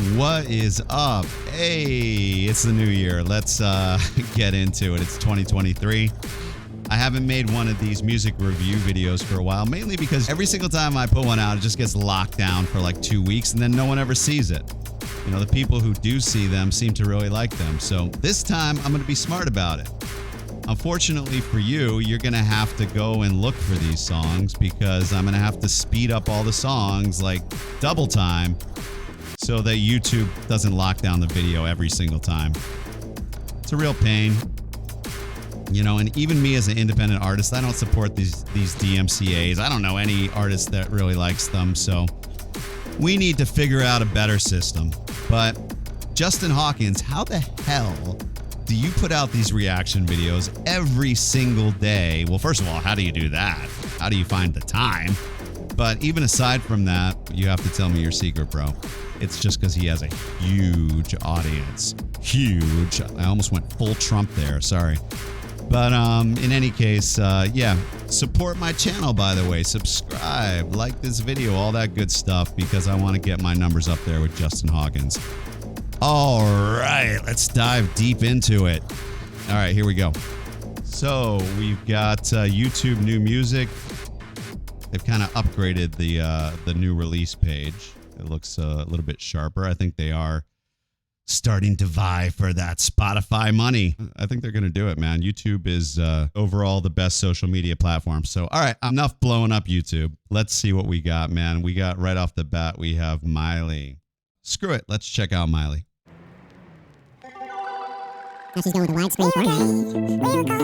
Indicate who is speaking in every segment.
Speaker 1: What is up? Hey, it's the new year. Let's get into it. It's 2023. I haven't made one of these music review videos for a while, mainly because every single time I put one out, it just gets locked down for like 2 weeks and then no one ever sees it. You know, the people who do see them seem to really like them. So this time I'm going to be smart about it. Unfortunately for you, you're going to have to go and look for these songs because I'm going to have to speed up all the songs like double time so that YouTube doesn't lock down the video every single time. It's a real pain. You know, and even me as an independent artist, I don't support these DMCAs. I don't know any artist that really likes them, so we need to figure out a better system. But Justin Hawkins, how the hell do you put out these reaction videos every single day? Well, first of all, how do you do that? How do you find the time? But even aside from that, you have to tell me your secret, bro. It's just because he has a huge audience. Huge. I almost went full Trump there. Sorry. But in any case, yeah, support my channel, by the way. Subscribe, like this video, all that good stuff, because I want to get my numbers up there with Justin Hawkins. All right, let's dive deep into it. All right, here we go. So we've got YouTube new music. They've kind of upgraded the new release page. It looks a little bit sharper. I think they are starting to vie for that Spotify money. I think they're going to do it, man. YouTube is overall the best social media platform. So, all right, enough blowing up YouTube. Let's see what we got, man. We got right off the bat, we have Miley. Screw it. Let's check out Miley.
Speaker 2: Now she's going with a widescreen 4K. We'll go,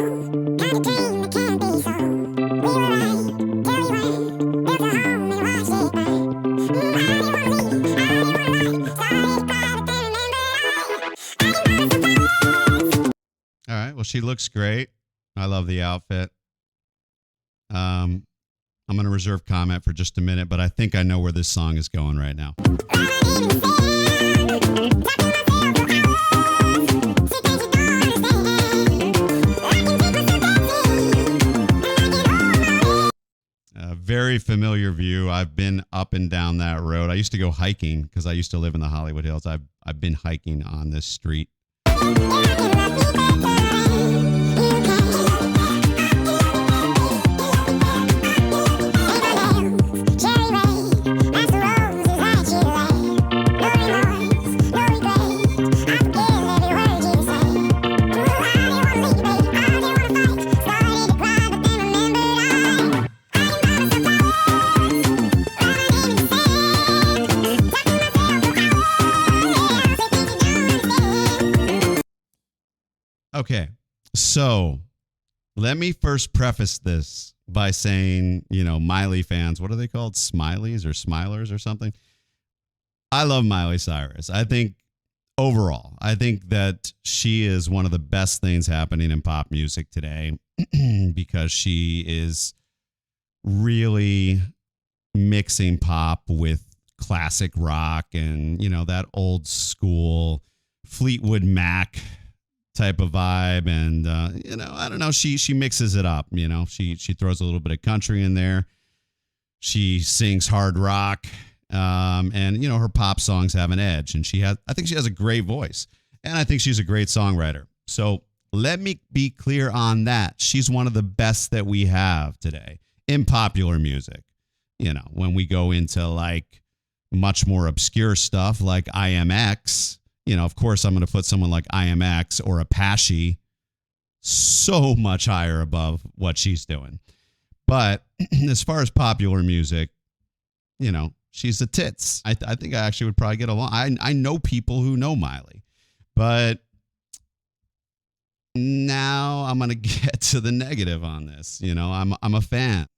Speaker 2: kind of dream that can't be so. We were right, till we went, built a home and watched it burn.
Speaker 1: All right, well, she looks great. I love the outfit. I'm going to reserve comment for just a minute, but I think I know where this song is going right now. Very familiar view. I've been up and down that road. I used to go hiking because I used to live in the Hollywood Hills. I've been hiking on this street. Okay, so let me first preface this by saying, you know, Miley fans, what are they called? Smileys or Smilers or something? I love Miley Cyrus. I think overall, I think that she is one of the best things happening in pop music today because she is really mixing pop with classic rock and, you know, that old school Fleetwood Mac type of vibe, and you know, I don't know, she mixes it up. You know, she throws a little bit of country in there. She sings hard rock, and you know, her pop songs have an edge, and I think she has a great voice, and I think she's a great songwriter. So let me be clear on that. She's one of the best that we have today in popular music. You know, when we go into like much more obscure stuff like IMX, you know, of course, I'm going to put someone like IMX or Apache so much higher above what she's doing. But as far as popular music, you know, she's a tits. I think I actually would probably get along. I know people who know Miley. But now I'm going to get to the negative on this. You know, I'm a fan.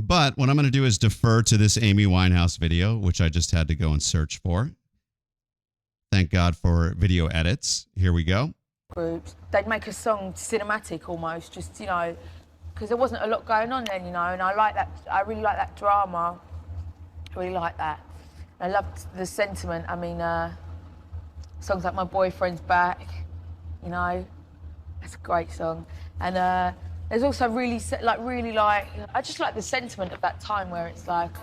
Speaker 1: But what I'm going to do is defer to this Amy Winehouse video, which I just had to go and search for. Thank God for video edits. Here we go.
Speaker 3: Groups, they'd make a song cinematic almost, just, you know, because there wasn't a lot going on then, you know, and I like that. I really like that drama. I really like that. I loved the sentiment. I mean, songs like My Boyfriend's Back, you know, that's a great song. And there's also really I just like the sentiment of that time where it's like,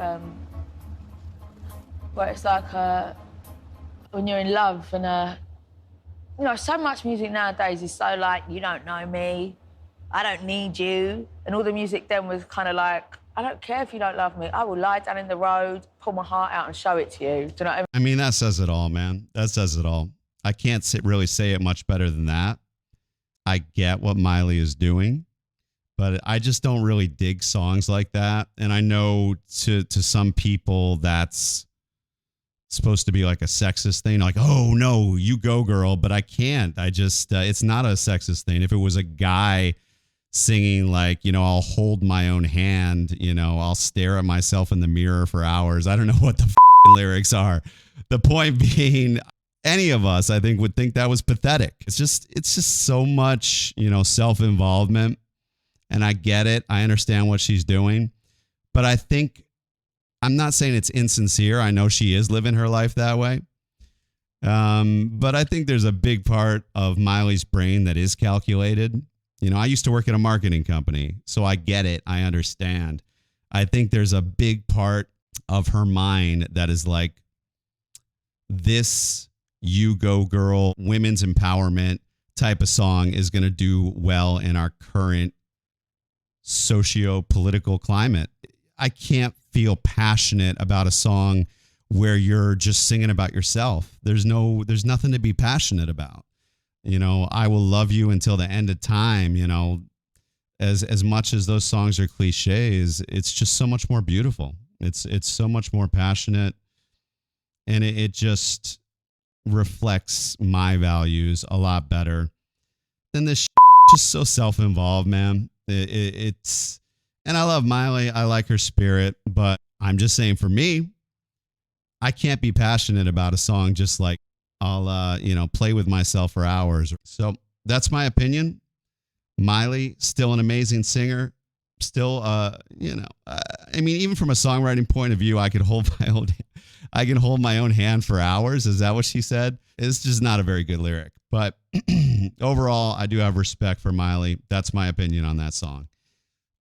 Speaker 3: when you're in love. And, you know, so much music nowadays is so like, you don't know me, I don't need you. And all the music then was kind of like, I don't care if you don't love me. I will lie down in the road, pull my heart out and show it to you. Do you know what I mean?
Speaker 1: I mean, that says it all, man. That says it all. I can't really say it much better than that. I get what Miley is doing, but I just don't really dig songs like that. And I know to some people that's supposed to be like a sexist thing. Like, oh, no, you go, girl. But I can't. I just, it's not a sexist thing. If it was a guy singing like, you know, I'll hold my own hand, you know, I'll stare at myself in the mirror for hours. I don't know what the lyrics are. The point being, any of us, I think, would think that was pathetic. It's just so much, you know, self-involvement. And I get it. I understand what she's doing. But I think, I'm not saying it's insincere. I know she is living her life that way. But I think there's a big part of Miley's brain that is calculated. You know, I used to work at a marketing company, so I get it. I understand. I think there's a big part of her mind that is like, this you go girl, women's empowerment type of song is going to do well in our current socio-political climate. I can't feel passionate about a song where you're just singing about yourself. There's nothing to be passionate about. You know, I will love you until the end of time. You know, as much as those songs are cliches, it's just so much more beautiful. It's so much more passionate, and it just reflects my values a lot better than this just so self-involved, man. It's, and I love Miley. I like her spirit, but I'm just saying, for me, I can't be passionate about a song just like I'll, you know, play with myself for hours. So that's my opinion. Miley, still an amazing singer. Still, you know, I mean, even from a songwriting point of view, I can hold my own hand for hours. Is that what she said? It's just not a very good lyric. But overall, I do have respect for Miley. That's my opinion on that song.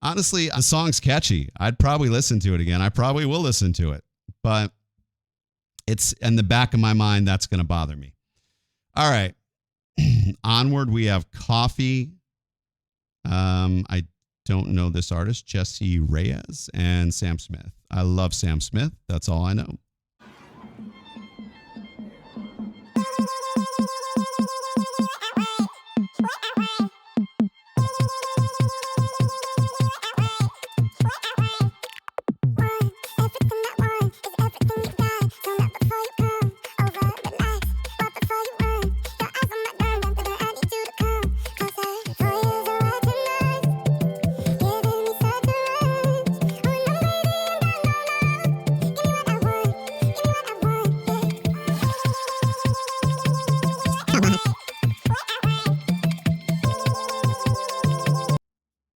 Speaker 1: Honestly, the song's catchy. I'd probably listen to it again. I probably will listen to it. But it's in the back of my mind, that's going to bother me. All right. Onward, we have Koffee. I don't know this artist, Jessie, Reyez, and Sam Smith. I love Sam Smith. That's all I know.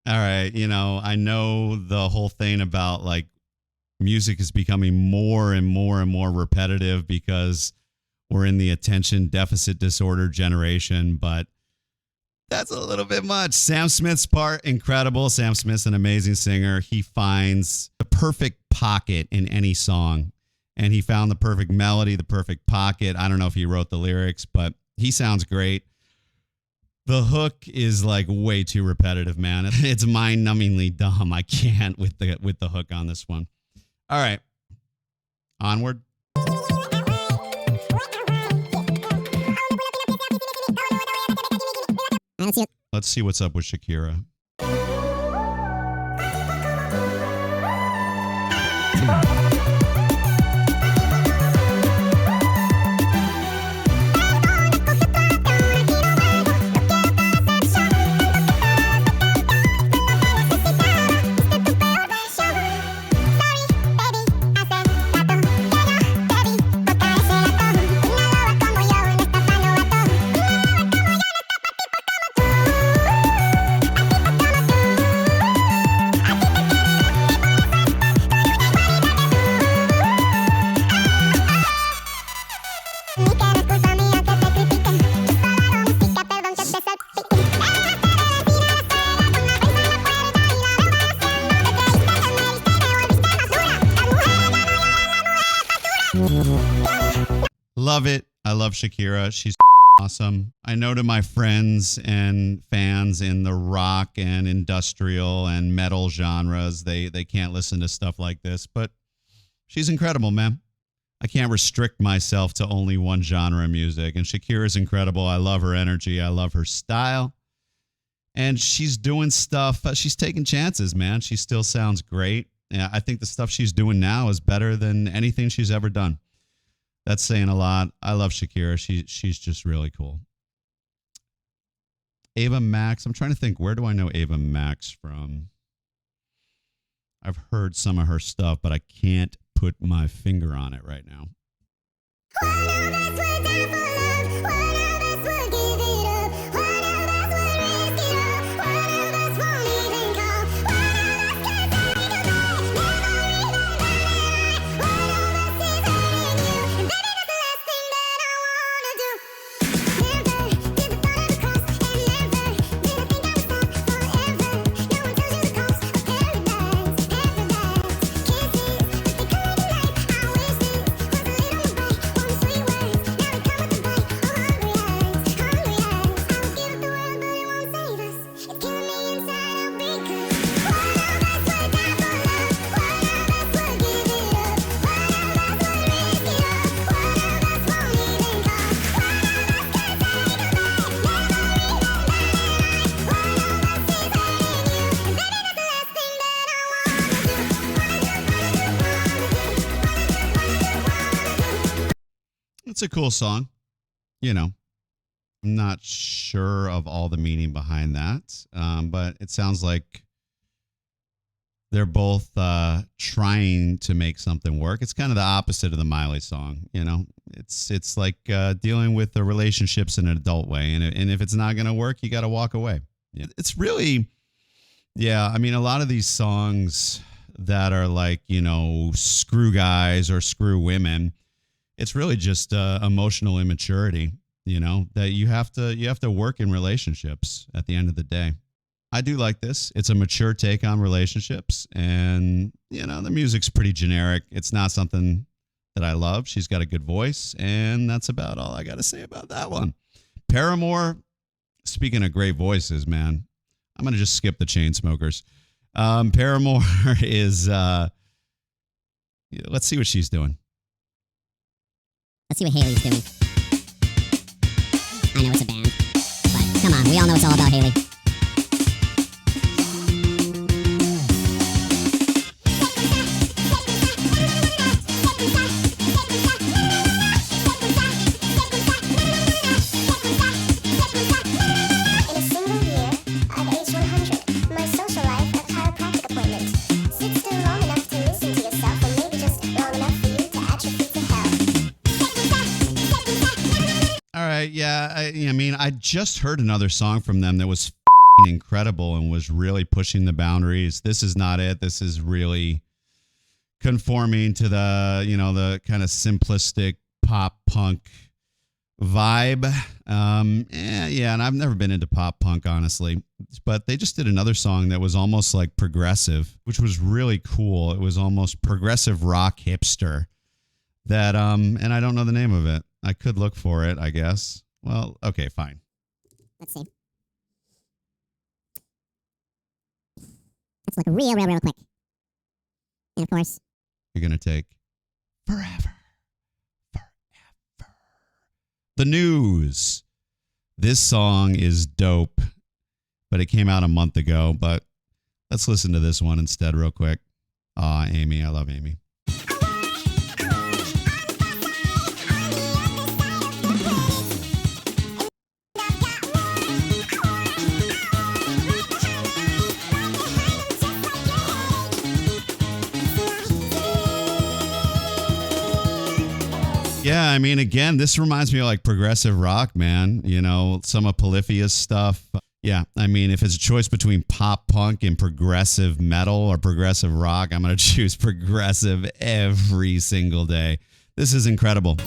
Speaker 1: All right, you know, I know the whole thing about like music is becoming more and more and more repetitive because we're in the attention deficit disorder generation, but that's a little bit much. Sam Smith's part, incredible. Sam Smith's an amazing singer. He finds the perfect pocket in any song, and he found the perfect melody, the perfect pocket. I don't know if he wrote the lyrics, but he sounds great. The hook is like way too repetitive, man. It's mind-numbingly dumb. I can't with the hook on this one. All right. Onward. Let's see what's up with Shakira. Love it. I love Shakira. She's awesome. I know to my friends and fans in the rock and industrial and metal genres, they can't listen to stuff like this, but she's incredible, man. I can't restrict myself to only one genre of music. And Shakira's incredible. I love her energy. I love her style. And she's doing stuff. She's taking chances, man. She still sounds great. Yeah, I think the stuff she's doing now is better than anything she's ever done. That's saying a lot. I love Shakira. She's just really cool. Ava Max. I'm trying to think, where do I know Ava Max from? I've heard some of her stuff, but I can't put my finger on it right now. It's a cool song. You know, I'm not sure of all the meaning behind that, but it sounds like they're both trying to make something work. It's kind of the opposite of the Miley song. You know, it's like dealing with the relationships in an adult way. And if it's not going to work, you got to walk away. Yeah. It's really, yeah. I mean, a lot of these songs that are like, you know, screw guys or screw women, it's really just emotional immaturity, you know, that you have to work in relationships at the end of the day. I do like this. It's a mature take on relationships, and, you know, the music's pretty generic. It's not something that I love. She's got a good voice, and that's about all I got to say about that one. Paramore, speaking of great voices, man, I'm going to just skip the Chainsmokers. Paramore is, let's see what she's doing.
Speaker 4: Let's see what Haley's doing. I know it's a band, but come on, we all know it's all about Haley.
Speaker 1: Yeah, I mean, I just heard another song from them that was incredible and was really pushing the boundaries. This is not it. This is really conforming to the, you know, the kind of simplistic pop punk vibe. Yeah, and I've never been into pop punk, honestly. But they just did another song that was almost like progressive, which was really cool. It was almost progressive rock hipster. That and I don't know the name of it. I could look for it, I guess. Well, okay, fine.
Speaker 4: Let's see. Let's look real quick. And of course,
Speaker 1: you're going to take forever. The News. This song is dope, but it came out a month ago. But let's listen to this one instead real quick. Amy. I love Amy. Yeah, I mean, again, this reminds me of like progressive rock, man. You know, some of Polyphia's stuff. Yeah, I mean, if it's a choice between pop punk and progressive metal or progressive rock, I'm going to choose progressive every single day. This is incredible.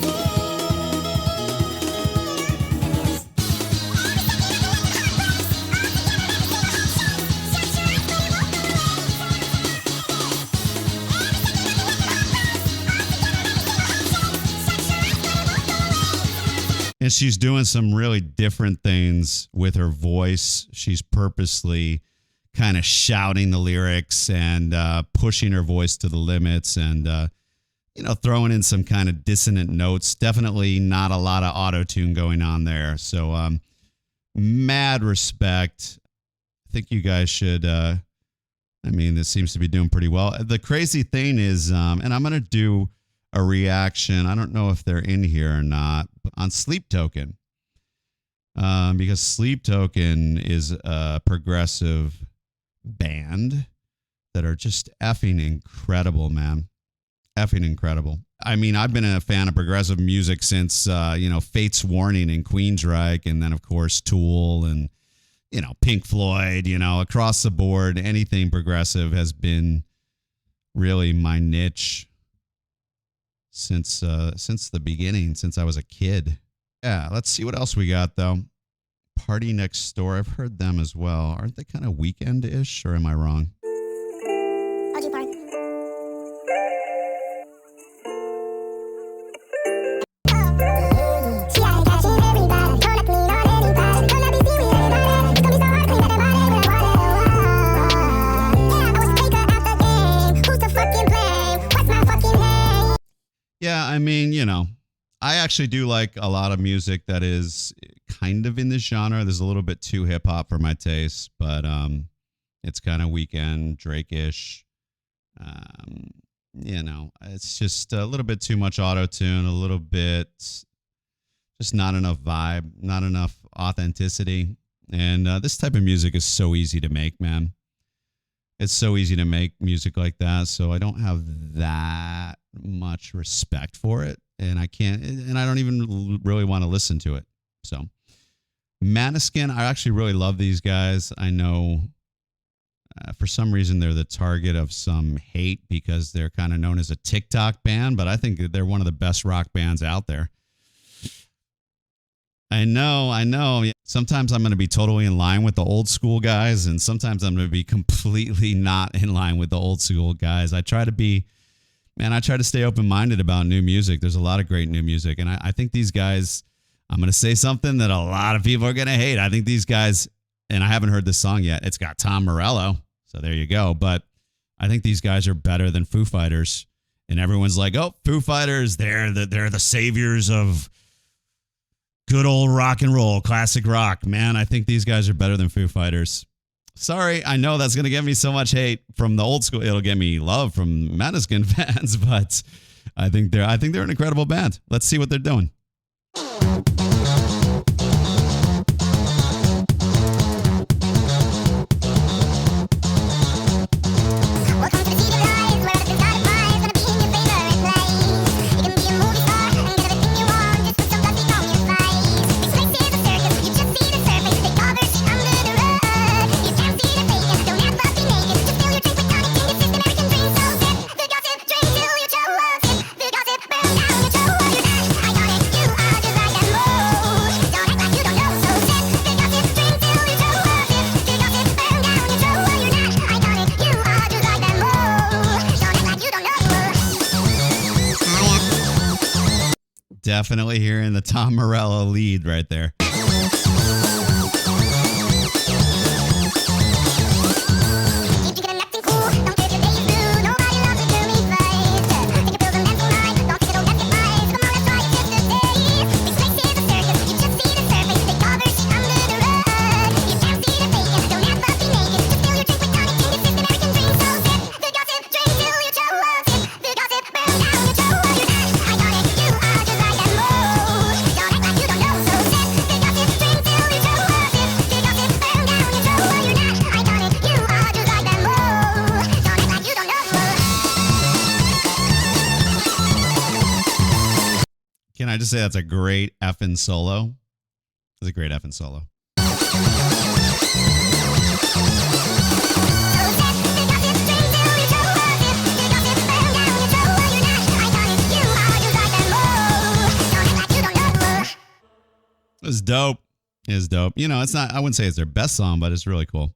Speaker 1: And she's doing some really different things with her voice. She's purposely kind of shouting the lyrics and pushing her voice to the limits and, throwing in some kind of dissonant notes. Definitely not a lot of auto-tune going on there. So mad respect. I think you guys should, this seems to be doing pretty well. The crazy thing is, and I'm going to do a reaction. I don't know if they're in here or not, but on Sleep Token. Because Sleep Token is a progressive band that are just effing incredible, man. Effing incredible. I mean, I've been a fan of progressive music since, Fate's Warning and Queensryche, and then, of course, Tool and, Pink Floyd, across the board. Anything progressive has been really my niche since the beginning, since I was a kid. Yeah, let's see what else we got, though. Party Next Door, I've heard them as well. Aren't they kind of weekend-ish, or am I wrong?
Speaker 2: OG Park.
Speaker 1: Yeah, I actually do like a lot of music that is kind of in this genre. There's a little bit too hip hop for my taste, but it's kind of weekend Drake-ish. It's just a little bit too much auto-tune, a little bit just not enough vibe, not enough authenticity. And this type of music is so easy to make, man. It's so easy to make music like that, so I don't have that much respect for it, and I don't even really want to listen to it. So, Måneskin, I actually really love these guys. I know for some reason they're the target of some hate because they're kind of known as a TikTok band, but I think that they're one of the best rock bands out there. I know. Sometimes I'm going to be totally in line with the old school guys, and sometimes I'm going to be completely not in line with the old school guys. I try to stay open-minded about new music. There's a lot of great new music, and I think these guys, I'm going to say something that a lot of people are going to hate. I think these guys, and I haven't heard this song yet, it's got Tom Morello, so there you go, but I think these guys are better than Foo Fighters, and everyone's like, oh, Foo Fighters, they're the saviors of good old rock and roll, classic rock. Man, I think these guys are better than Foo Fighters. Sorry, I know that's going to get me so much hate from the old school. It'll get me love from Måneskin fans, but I think they're an incredible band. Let's see what they're doing. Definitely hearing the Tom Morello lead right there. Can I just say that's a great effing solo? It's a great effing solo. It was dope. It was dope. It's not, I wouldn't say it's their best song, but it's really cool.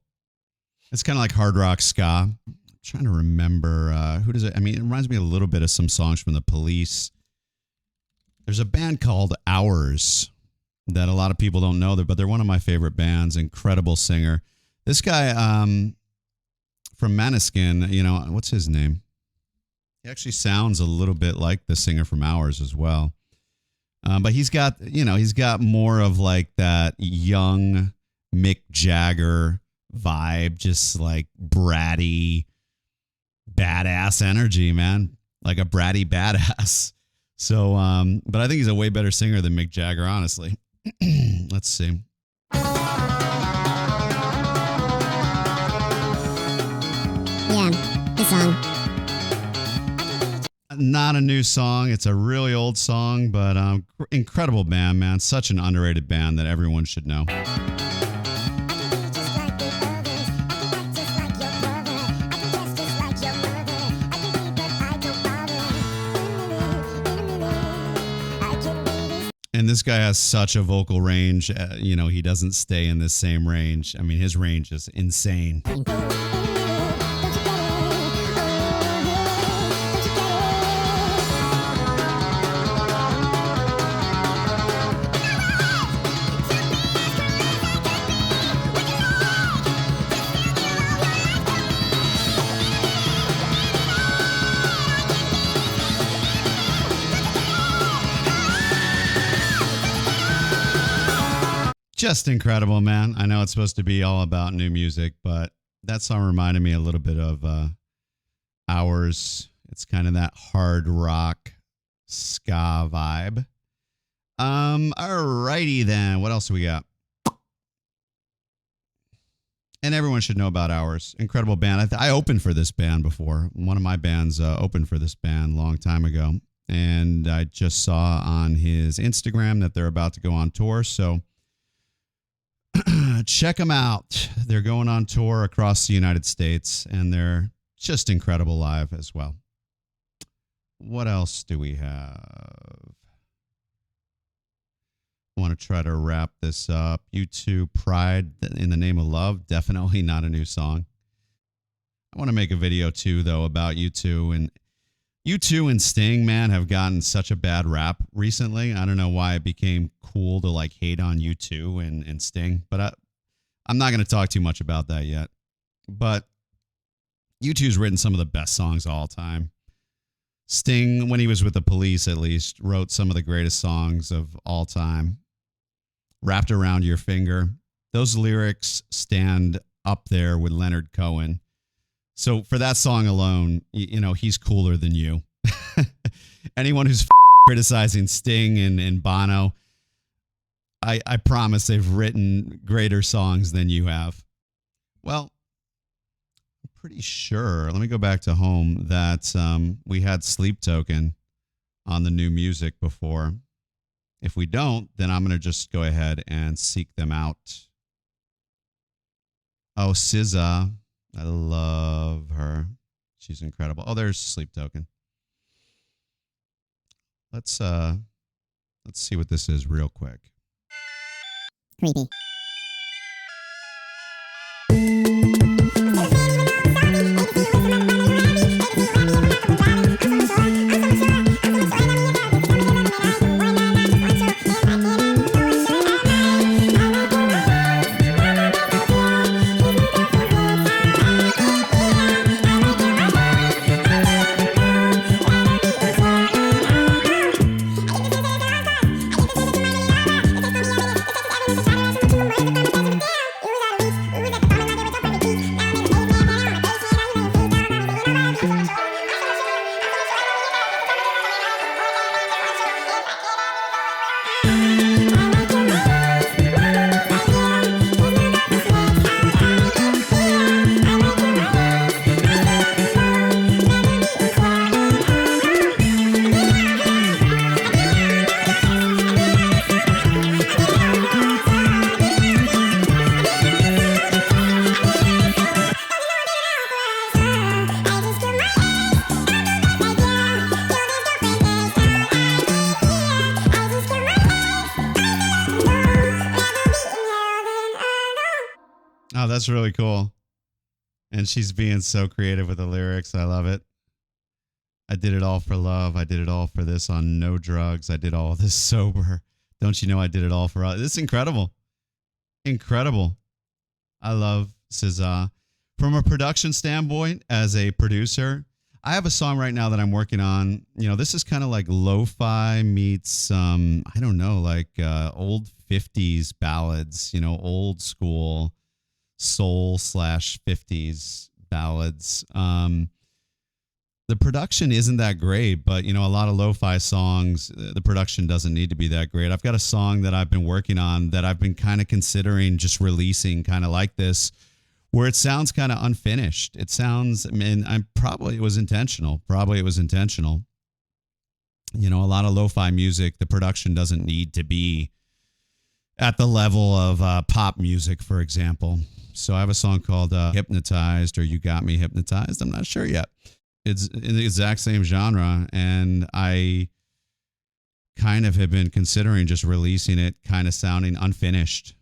Speaker 1: It's kind of like hard rock ska. I'm trying to remember who does it. It reminds me a little bit of some songs from The Police. There's a band called Hours. that a lot of people don't know, but they're one of my favorite bands. Incredible singer. This guy from Måneskin, you know, what's his name? He actually sounds a little bit like the singer from Ours as well. But he's got more of like that young Mick Jagger vibe, just like bratty, badass energy, man. Like a bratty badass. So, but I think he's a way better singer than Mick Jagger, honestly. Let's see.
Speaker 4: Yeah, this song.
Speaker 1: Not a new song. It's a really old song, but incredible band, man. Such an underrated band that everyone should know. And this guy has such a vocal range. You know, he doesn't stay in the same range. I mean, his range is insane. Just incredible, man. I know it's supposed to be all about new music, but that song reminded me a little bit of Ours. It's kind of that hard rock ska vibe. Alrighty then. What else do we got? And everyone should know about Ours. Incredible band. I opened for this band before. One of my bands opened for this band a long time ago. And I just saw on his Instagram that they're about to go on tour. So check them out. They're going on tour across the United States, and they're just incredible live as well. What else do we have? I want to try to wrap this up. U2, Pride in the Name of Love. Definitely not a new song. I want to make a video too, though, about U2. And U2 and Sting, man, have gotten such a bad rap recently. I don't know why it became cool to like hate on U2 and Sting, but I'm not going to talk too much about that yet. But U2's written some of the best songs of all time. Sting, when he was with the Police at least, wrote some of the greatest songs of all time. Wrapped Around Your Finger. Those lyrics stand up there with Leonard Cohen. So for that song alone, you know, he's cooler than you. Anyone who's criticizing Sting and Bono, I promise they've written greater songs than you have. Well, I'm pretty sure, let me go back to home, that we had Sleep Token on the new music before. If we don't, then I'm going to just go ahead and seek them out. Oh, SZA. I love her. She's incredible. Oh, there's Sleep Token. Let's see what this is real quick.
Speaker 4: Creepy.
Speaker 1: Oh, that's really cool. And she's being so creative with the lyrics. I love it. I did it all for love. I did it all for this on no drugs. I did all this sober. Don't you know I did it all for us? It's incredible. Incredible. I love SZA. From a production standpoint, as a producer, I have a song right now that I'm working on. You know, this is kind of like lo-fi meets, I don't know, like old 50s ballads, you know, old school soul / 50s ballads. The production isn't that great, but, you know, a lot of lo-fi songs, the production doesn't need to be that great. I've got a song that I've been working on that I've been kind of considering just releasing kind of like this, where it sounds kind of unfinished. It sounds, I mean, it was intentional. Probably it was intentional. You know, a lot of lo-fi music, the production doesn't need to be at the level of pop music, for example. So I have a song called Hypnotized, or You Got Me Hypnotized. I'm not sure yet. It's in the exact same genre, and I kind of have been considering just releasing it kind of sounding unfinished,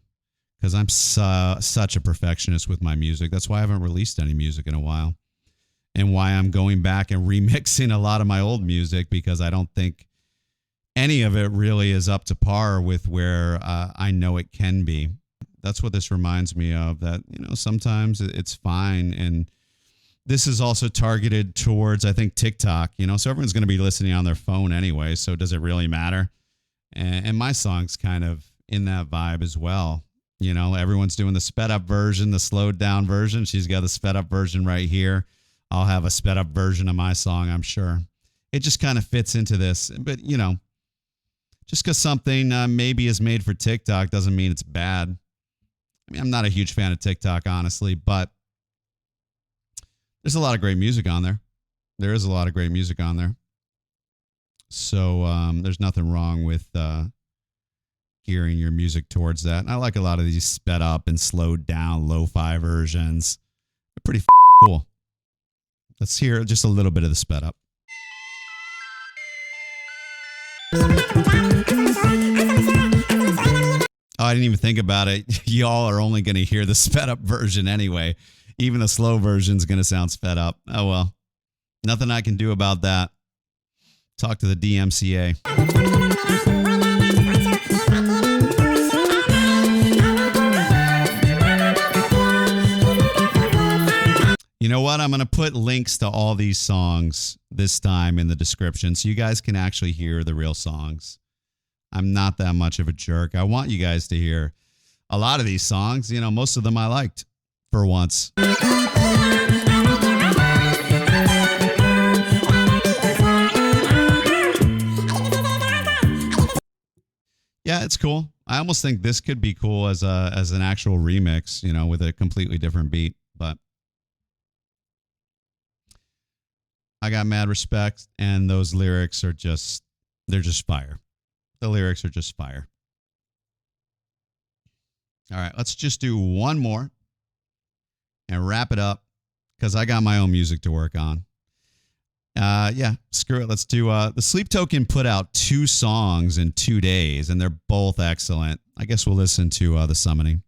Speaker 1: because I'm such a perfectionist with my music. That's why I haven't released any music in a while, and why I'm going back and remixing a lot of my old music, because I don't think any of it really is up to par with where I know it can be. That's what this reminds me of, that, you know, sometimes it's fine. And this is also targeted towards, I think, TikTok, you know, so everyone's going to be listening on their phone anyway. So does it really matter? And my song's kind of in that vibe as well. You know, everyone's doing the sped up version, the slowed down version. She's got the sped up version right here. I'll have a sped up version of my song, I'm sure. It just kind of fits into this. But, you know, just because something maybe is made for TikTok doesn't mean it's bad. I mean, I'm not a huge fan of TikTok, honestly, but there's a lot of great music on there. There is a lot of great music on there. So there's nothing wrong with gearing your music towards that. And I like a lot of these sped up and slowed down lo-fi versions. They're pretty cool. Let's hear just a little bit of the sped up. Oh, I didn't even think about it. Y'all are only going to hear the sped up version anyway. Even the slow version is going to sound sped up. Oh, well. Nothing I can do about that. Talk to the DMCA. You know what? I'm going to put links to all these songs this time in the description so you guys can actually hear the real songs. I'm not that much of a jerk. I want you guys to hear a lot of these songs. You know, most of them I liked for once. Yeah, it's cool. I almost think this could be cool as an actual remix, you know, with a completely different beat. But I got mad respect, and those lyrics are they're just fire. The lyrics are just fire. All right, let's just do one more and wrap it up, because I got my own music to work on. Yeah, screw it. Let's do the Sleep Token put out 2 songs in 2 days, and they're both excellent. I guess we'll listen to The Summoning.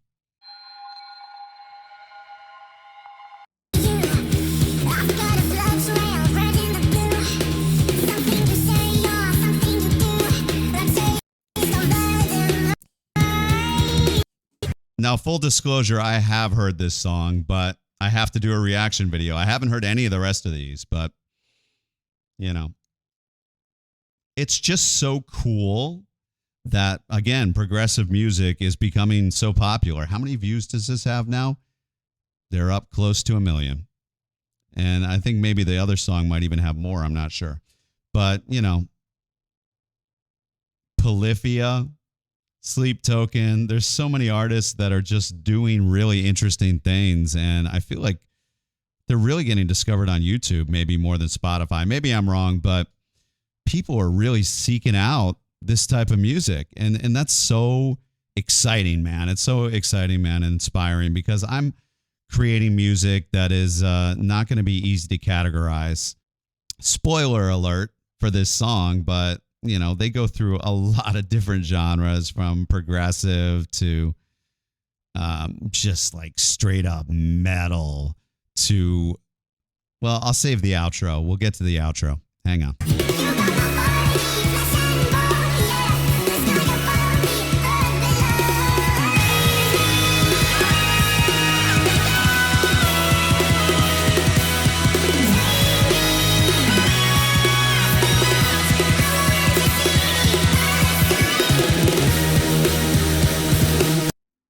Speaker 1: Now, full disclosure, I have heard this song, but I have to do a reaction video. I haven't heard any of the rest of these, but, you know, it's just so cool that, again, progressive music is becoming so popular. How many views does this have now? They're up close to 1 million. And I think maybe the other song might even have more. I'm not sure. But, you know, Polyphia, Sleep Token, there's so many artists that are just doing really interesting things, and I feel like they're really getting discovered on YouTube, maybe more than Spotify. Maybe I'm wrong, but people are really seeking out this type of music, and that's so exciting, man. It's so exciting, man, and inspiring, because I'm creating music that is not going to be easy to categorize. Spoiler alert for this song, but you know, they go through a lot of different genres, from progressive to just like straight up metal to, well, I'll save the outro. We'll get to the outro. Hang on.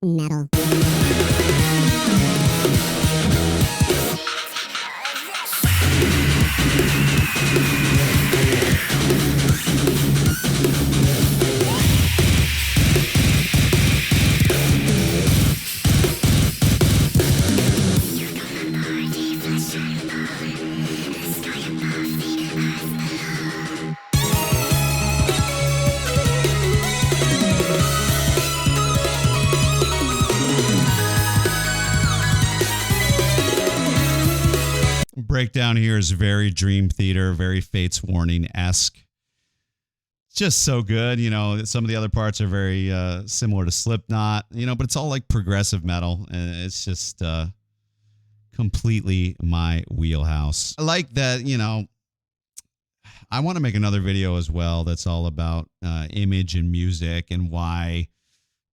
Speaker 4: metal.
Speaker 1: Breakdown here is very Dream Theater, very Fates Warning-esque. Just so good. You know, some of the other parts are very similar to Slipknot, you know, but it's all like progressive metal. And it's just completely my wheelhouse. I like that, you know, I want to make another video as well that's all about image and music and why,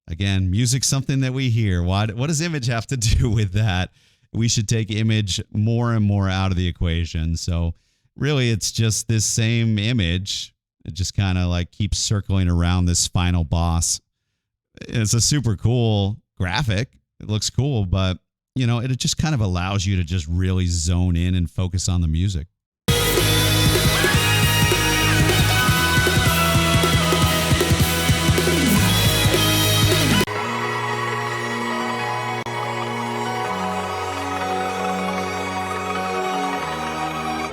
Speaker 1: again, music's something that we hear. What does image have to do with that? We should take image more and more out of the equation. So really, it's just this same image. It just kind of like keeps circling around this final boss. It's a super cool graphic. It looks cool, but you know, it just kind of allows you to just really zone in and focus on the music.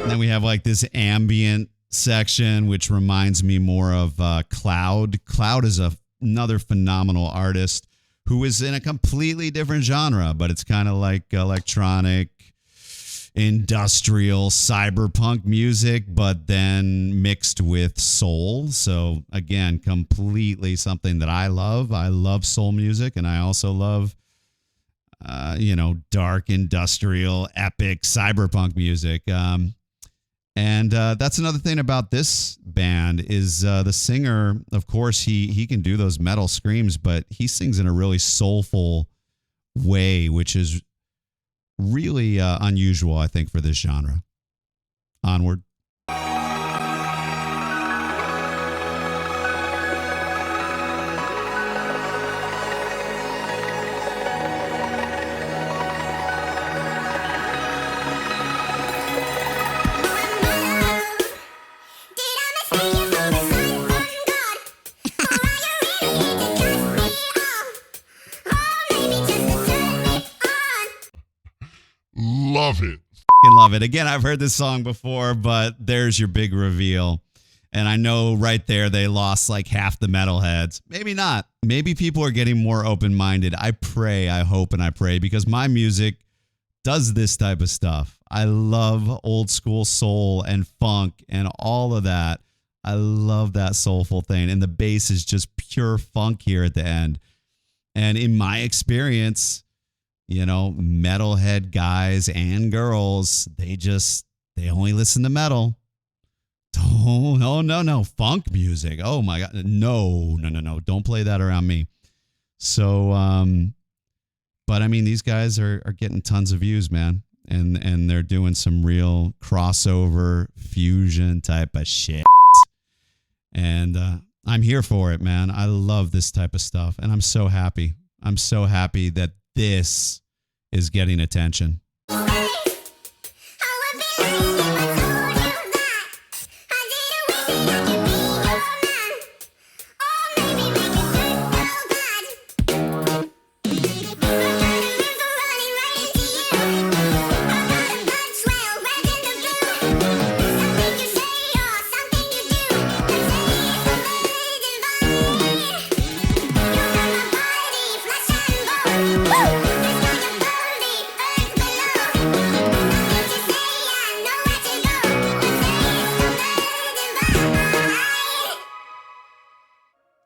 Speaker 1: And then we have like this ambient section, which reminds me more of Cloud. Cloud is another phenomenal artist who is in a completely different genre, but it's kind of like electronic, industrial, cyberpunk music, but then mixed with soul. So again, completely something that I love. I love soul music, and I also love you know, dark, industrial, epic, cyberpunk music. And that's another thing about this band is the singer, of course, he can do those metal screams, but he sings in a really soulful way, which is really unusual, I think, for this genre. Onward.
Speaker 5: Love it.
Speaker 1: Love it. Again, I've heard this song before, but there's your big reveal. And I know right there they lost like half the metalheads. Maybe not. Maybe people are getting more open-minded. I pray, I hope, and I pray, because my music does this type of stuff. I love old school soul and funk and all of that. I love that soulful thing. And the bass is just pure funk here at the end. And in my experience, you know, metalhead guys and girls, they only listen to metal. Oh, no. Funk music. Oh my God. No. Don't play that around me. So, but I mean, these guys are getting tons of views, man. And they're doing some real crossover fusion type of shit. And I'm here for it, man. I love this type of stuff. And I'm so happy. I'm so happy that this is getting attention.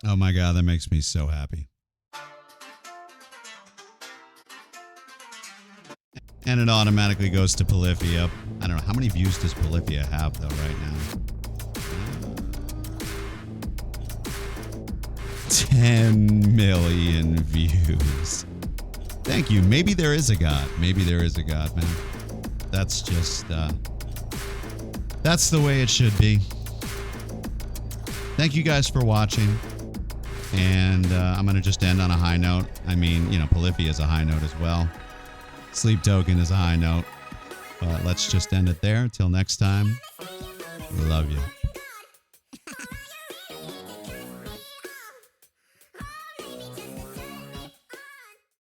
Speaker 1: Oh my God, that makes me so happy. And it automatically goes to Polyphia. I don't know, how many views does Polyphia have though right now? 10 million views. Thank you. Maybe there is a God. Maybe there is a God, man. That's just, that's the way it should be. Thank you guys for watching. And I'm going to just end on a high note. I mean, you know, Polyphia is a high note as well. Sleep Token is a high note. But let's just end it there. Till next time. Love you.